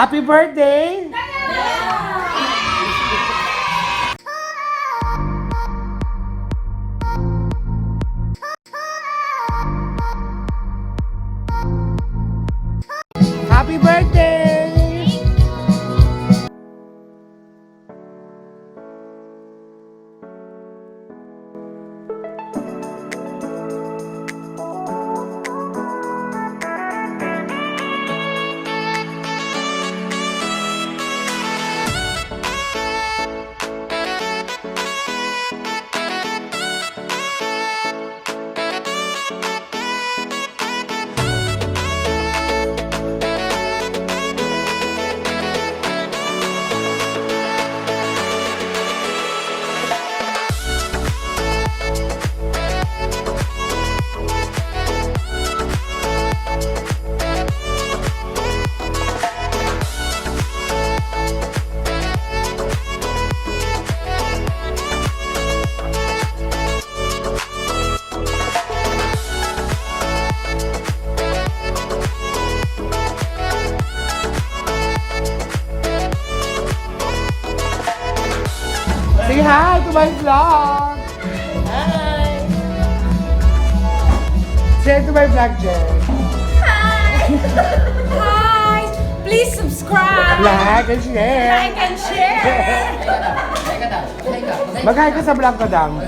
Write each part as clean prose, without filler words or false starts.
Happy birthday! Happy birthday! Say hi to my vlog! Hi! Say hi to my vlog, Jen. Hi! Hi! Please subscribe! Like and share! Like and share! Mag-hi ka sa vlog ko, Dang.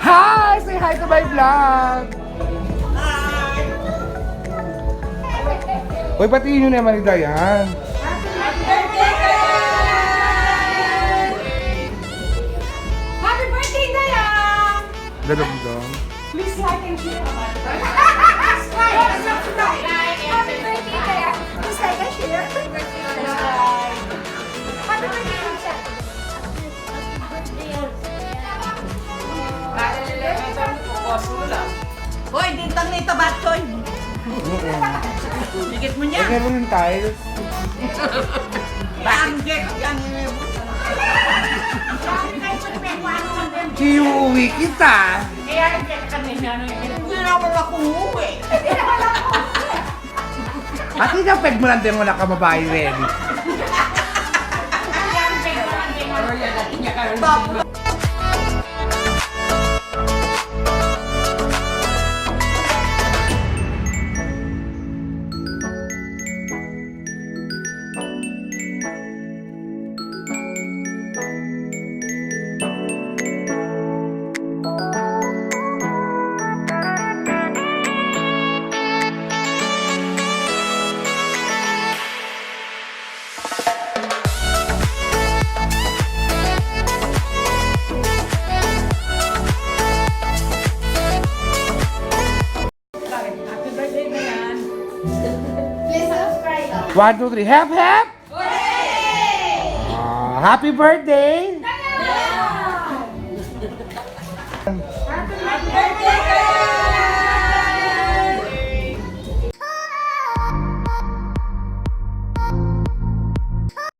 Hi! Say hi to my vlog! Uy, patiin nyo naman ni Diane. Happy birthday, Diane! Dadong-dong. Please like and share. Subscribe! Happy birthday, Diane! Please like and share. Happy birthday, Lisa. Hoy, dintang nito batchoy. Dikit mo niya. Lagyan mo ng tiles. Bakit? Yan. Uuwi kita. Hindi naman ako umuwi. At inapeg mo lang din mo na kamabahay ready. Please subscribe. 1, 2, 3, hep hep! Hooray! Happy birthday! Happy birthday!